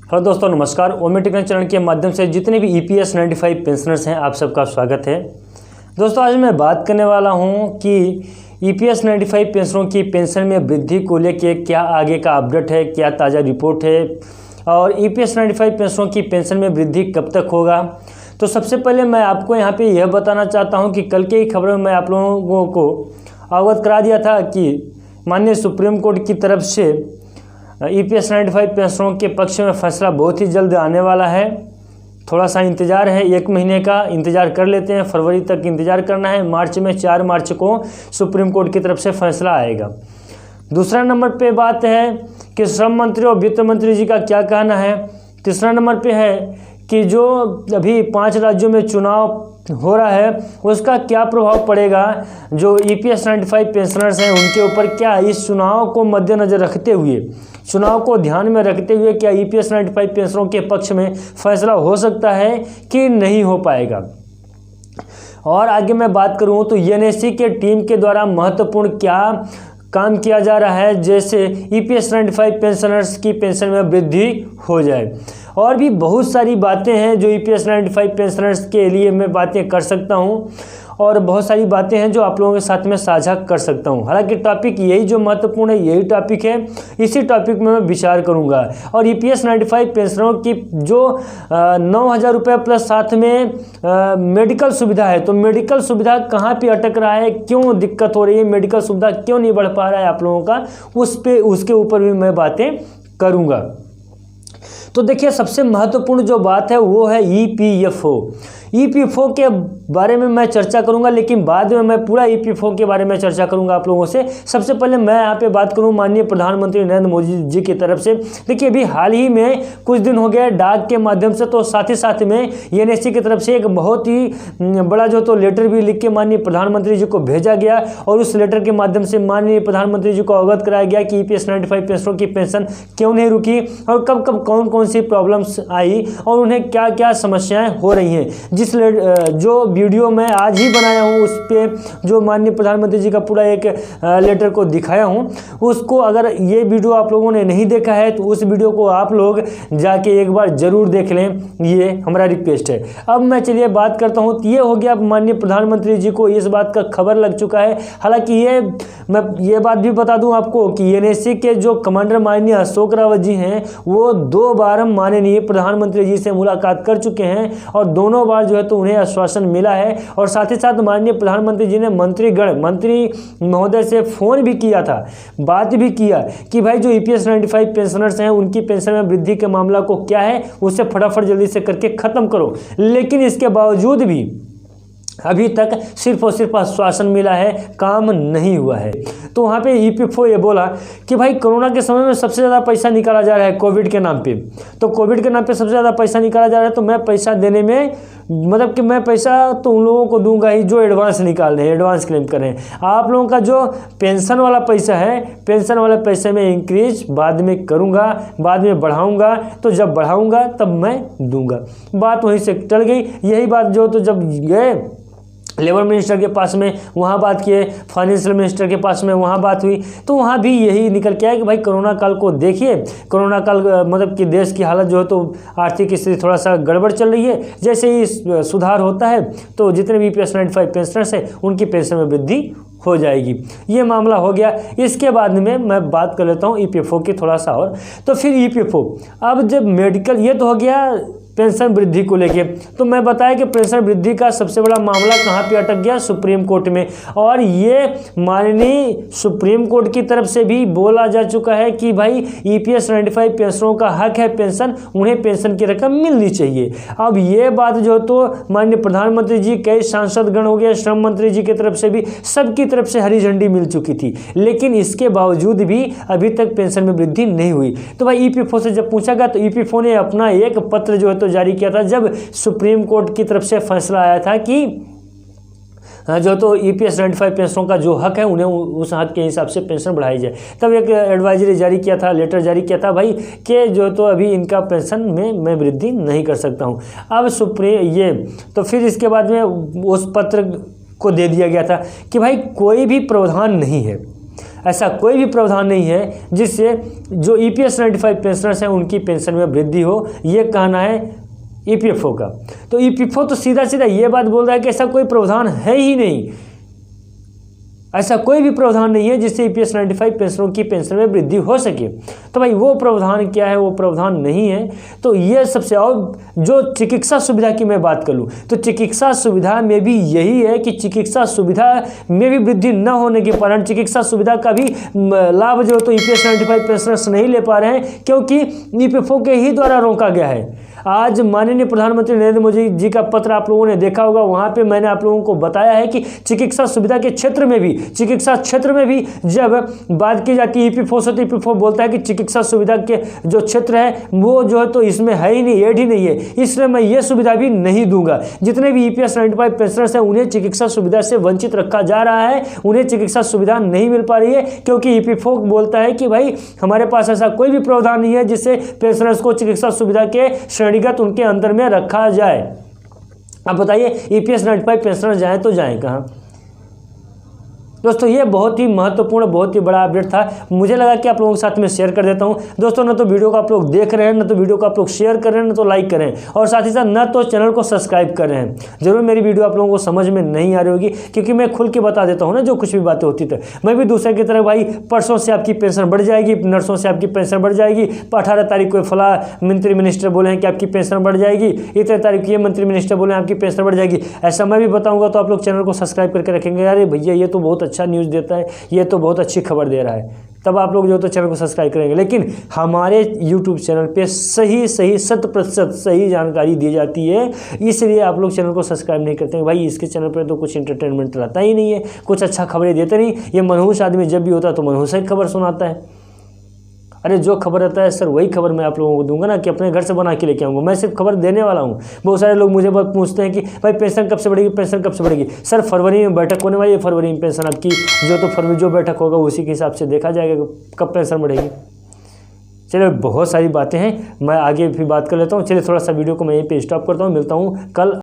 Hello दोस्तों, नमस्कार। ओमी technical channel के माध्यम से जितने भी EPS 95 पेंशनर्स हैं, आप सबका स्वागत है। दोस्तों, आज मैं बात करने वाला हूं कि EPS 95 पेंशनरों की पेंशन में वृद्धि को लेकर क्या आगे का अपडेट है, क्या ताज़ा रिपोर्ट है और EPS 95 पेंशनरों की पेंशन में वृद्धि कब तक होगा। तो सबसे पहले मैं आपको यहाँ पे यह बताना चाहता हूँ कि कल के ही खबरों में मैं आप लोगों को अवगत करा दिया था कि माननीय सुप्रीम कोर्ट की तरफ से EPS 95 पेंशनरों के पक्ष में फैसला बहुत ही जल्द आने वाला है। थोड़ा सा इंतज़ार है, 1 महीने का इंतज़ार कर लेते हैं। फरवरी तक इंतज़ार करना है। मार्च में 4 मार्च को सुप्रीम कोर्ट की तरफ से फैसला आएगा। दूसरा नंबर पे बात है कि श्रम मंत्री और वित्त मंत्री जी का क्या कहना है। तीसरा नंबर पे है कि जो अभी 5 राज्यों में चुनाव हो रहा है उसका क्या प्रभाव पड़ेगा, जो EPS 95 पेंशनर्स हैं उनके ऊपर क्या इस चुनाव को मद्देनज़र रखते हुए, चुनाव को ध्यान में रखते हुए क्या EPS 95 पेंशनरों के पक्ष में फैसला हो सकता है कि नहीं हो पाएगा। और आगे मैं बात करूं तो NSE के टीम के द्वारा महत्वपूर्ण क्या काम किया जा रहा है, जैसे EPS 95 पेंशनर्स की पेंशन में वृद्धि हो जाए। और भी बहुत सारी बातें हैं जो EPS 95 पेंशनर्स के लिए मैं बातें कर सकता हूं और बहुत सारी बातें हैं जो आप लोगों के साथ में साझा कर सकता हूं। हालांकि टॉपिक यही जो महत्वपूर्ण है, यही टॉपिक है, इसी टॉपिक में मैं विचार करूंगा। और EPS 95 पेंशनरों की जो 9,000 रुपये प्लस साथ में मेडिकल सुविधा है, तो मेडिकल सुविधा कहाँ पे अटक रहा है, क्यों दिक्कत हो रही है, मेडिकल सुविधा क्यों नहीं बढ़ पा रहा है आप लोगों का, उसके ऊपर भी मैं बातें करूँगा। तो देखिए, सबसे महत्वपूर्ण जो बात है वो है EPFO के बारे में मैं चर्चा करूंगा, लेकिन बाद में मैं पूरा EPFO के बारे में चर्चा करूंगा आप लोगों से। सबसे पहले मैं यहाँ पे बात करूं माननीय प्रधानमंत्री नरेंद्र मोदी जी की तरफ से। देखिए, अभी हाल ही में कुछ दिन हो गए डाक के माध्यम से, तो साथ ही साथ में NSE की तरफ से एक बहुत ही बड़ा जो तो लेटर भी लिख के माननीय प्रधानमंत्री जी को भेजा गया और उस लेटर के माध्यम से माननीय प्रधानमंत्री जी को अवगत कराया गया कि EPS 95 पेंशनरों की पेंशन क्यों नहीं रुकी और कब कब कौन कौन सी प्रॉब्लम्स आई और उन्हें क्या क्या समस्याएं हो रही हैं। जो वीडियो मैं आज ही बनाया हूं उस पे जो माननीय प्रधानमंत्री जी का पूरा एक लेटर को दिखाया हूं, उसको अगर ये वीडियो आप लोगों ने नहीं देखा है तो उस वीडियो को आप लोग जाके एक बार जरूर देख लें, ये हमारा रिक्वेस्ट है। अब मैं चलिए बात करता हूं। ये हो गया, माननीय प्रधानमंत्री जी को इस बात का खबर लग चुका है। हालांकि मैं ये बात भी बता दूं आपको कि NSE के जो कमांडर माननीय अशोक रावत जी हैं वो 2 बार माननीय प्रधानमंत्री जी से मुलाकात कर चुके हैं और दोनों बार जो है तो उन्हें आश्वासन मिला है। और साथ ही साथ माननीय प्रधानमंत्री जी ने मंत्री महोदय से फोन भी किया था, बात भी किया कि भाई जो EPS 95 पेंशनर्स हैं उनकी पेंशन में वृद्धि के मामला को क्या है उससे फटाफट जल्दी से करके खत्म करो। लेकिन इसके बावजूद भी अभी तक सिर्फ और सिर्फ आश्वासन मिला है, काम नहीं हुआ है। तो वहाँ पे EPFO ये बोला कि भाई कोरोना के समय में सबसे ज़्यादा पैसा निकाला जा रहा है कोविड के नाम पे, तो कोविड के नाम पे सबसे ज़्यादा पैसा निकाला जा रहा है, तो मैं पैसा देने में मतलब कि मैं पैसा तो उन लोगों को दूंगा ही जो एडवांस निकाल रहे हैं, एडवांस क्लेम कर रहे हैं। आप लोगों का जो पेंशन वाला पैसा है, पेंशन वाले पैसे में इंक्रीज बाद में करूंगा, बाद में बढ़ाऊंगा, तो जब बढ़ाऊंगा तब मैं दूंगा। बात वहीं से टल गई। यही बात जो तो जब गए लेबर मिनिस्टर के पास में वहाँ बात किए, फाइनेंशियल मिनिस्टर के पास में वहाँ बात हुई, तो वहाँ भी यही निकल के आया कि भाई कोरोना काल को देखिए, कोरोना काल मतलब कि देश की हालत जो है तो आर्थिक स्थिति थोड़ा सा गड़बड़ चल रही है। जैसे ही सुधार होता है तो जितने भी EPS 95 पेंशनर्स हैं उनकी पेंशन में वृद्धि हो जाएगी। ये मामला हो गया। इसके बाद में मैं बात कर लेता हूँ EPFO की थोड़ा सा और। तो फिर EPFO अब जब मेडिकल, ये तो हो गया पेंशन वृद्धि को लेके। तो मैं बताया कि पेंशन वृद्धि का सबसे बड़ा मामला कहाँ पे अटक गया, सुप्रीम कोर्ट में। और ये माननीय सुप्रीम कोर्ट की तरफ से भी बोला जा चुका है कि भाई EPS 95 पेंशनरों का हक है पेंशन, उन्हें पेंशन की रकम मिलनी चाहिए। अब ये बात जो तो माननीय प्रधानमंत्री जी, कई सांसदगण हो गया, श्रम मंत्री जी की तरफ से भी, सबकी तरफ से हरी झंडी मिल चुकी थी, लेकिन इसके बावजूद भी अभी तक पेंशन में वृद्धि नहीं हुई। तो भाई EPFO से जब पूछा गया तो EPFO ने अपना एक पत्र जो है तो जारी किया था जब सुप्रीम कोर्ट की तरफ से फैसला आया था कि जो तो EPS 95 पेंशनों का जो हक है उन्हें उस हक के हिसाब से पेंशन बढ़ाई जाए। तब एक एडवाइजरी जारी किया था, लेटर जारी किया था भाई कि जो तो अभी इनका पेंशन में मैं वृद्धि नहीं कर सकता हूं। अब ये तो फिर इसके बाद में उस पत्र को दे दिया गया था कि भाई कोई भी प्रावधान नहीं है ऐसा कोई भी प्रावधान नहीं है जिससे जो EPS 95 पेंशनर्स हैं उनकी पेंशन में वृद्धि हो, ये कहना है EPFO का। तो EPFO तो सीधा सीधा ये बात बोल रहा है कि ऐसा कोई प्रावधान है ही नहीं, ऐसा कोई भी प्रावधान नहीं है जिससे EPS 95 पेंशनरों की पेंशन में वृद्धि हो सके। तो भाई वो प्रावधान क्या है, वो प्रावधान नहीं है। तो ये सबसे, और जो चिकित्सा सुविधा की मैं बात कर लूँ तो चिकित्सा सुविधा में भी यही है कि चिकित्सा सुविधा में भी वृद्धि न होने के कारण चिकित्सा सुविधा का भी लाभ जो तो EPS 95 पेंशनर्स नहीं ले पा रहे हैं, क्योंकि EPFO के ही द्वारा रोका गया है। आज माननीय प्रधानमंत्री नरेंद्र मोदी जी का पत्र आप लोगों ने देखा होगा, वहाँ पे मैंने आप लोगों को बताया है कि चिकित्सा सुविधा के क्षेत्र में भी, चिकित्सा क्षेत्र में भी जब बात की जाती है EPFO से, तो EPFO बोलता है कि चिकित्सा सुविधा के जो क्षेत्र है वो जो है तो इसमें है ही नहीं, ऐड ही नहीं है, इसलिए मैं ये सुविधा भी नहीं दूंगा। जितने भी EPS 95 पेंशनर्स हैं उन्हें चिकित्सा सुविधा से वंचित रखा जा रहा है, उन्हें चिकित्सा सुविधा नहीं मिल पा रही है, क्योंकि EPFO बोलता है कि भाई हमारे पास ऐसा कोई भी प्रावधान नहीं है जिससे पेंशनर्स को चिकित्सा सुविधा के श्रेणीगत उनके अंदर में रखा जाए। अब बताइए EPS 95 पेंशनर जाएं तो जाएं कहाँ? दोस्तों ये बहुत ही महत्वपूर्ण, बहुत ही बड़ा अपडेट था, मुझे लगा कि आप लोगों के साथ में शेयर कर देता हूं। दोस्तों ना तो वीडियो को आप लोग देख रहे हैं, ना तो वीडियो को आप लोग शेयर कर रहे हैं, ना तो लाइक कर रहे हैं, और साथ ही साथ ना तो चैनल को सब्सक्राइब कर रहे हैं। जरूर मेरी वीडियो आप लोगों को समझ में नहीं आ रही होगी, क्योंकि मैं खुल के बता देता हूँ ना जो कुछ भी बातें होती थी। मैं भी दूसरे की तरह भाई परसों से आपकी पेंशन बढ़ जाएगी, नर्सों से आपकी पेंशन बढ़ जाएगी, 18 तारीख को फला मंत्री मिनिस्टर बोले हैं कि आपकी पेंशन बढ़ जाएगी, इतने तारीख को ये मंत्री मिनिस्टर बोले हैं आपकी पेंशन बढ़ जाएगी, ऐसा मैं भी बताऊँगा। तो आप लोग चैनल को सब्सक्राइब करके रखेंगे, अरे भैया ये तो बहुत अच्छा न्यूज़ देता है, ये तो बहुत अच्छी खबर दे रहा है, तब आप लोग जो तो चैनल को सब्सक्राइब करेंगे। लेकिन हमारे YouTube चैनल पे सही 100% सही जानकारी दी जाती है, इसलिए आप लोग चैनल को सब्सक्राइब नहीं करते हैं। भाई इसके चैनल पर तो कुछ इंटरटेनमेंट रहता ही नहीं है, कुछ अच्छा खबरें देते नहीं। ये मनहूस आदमी जब भी होता है तो मनहूस ही खबर सुनाता है। अरे जो खबर रहता है सर वही खबर मैं आप लोगों को दूंगा ना, कि अपने घर से बना के लेके आऊँगा। मैं सिर्फ खबर देने वाला हूँ। बहुत सारे लोग मुझे बहुत पूछते हैं कि भाई पेंशन कब से बढ़ेगी, पेंशन कब से बढ़ेगी। सर फरवरी में बैठक होने वाली है, फरवरी में पेंशन आपकी जो तो फरवरी जो बैठक होगा उसी के हिसाब से देखा जाएगा कब पेंशन बढ़ेगी। चलिए बहुत सारी बातें हैं, मैं आगे भी बात कर लेता हूँ। चलिए थोड़ा सा वीडियो को मैं यहीं पे स्टॉप करता हूँ, मिलता हूँ कल।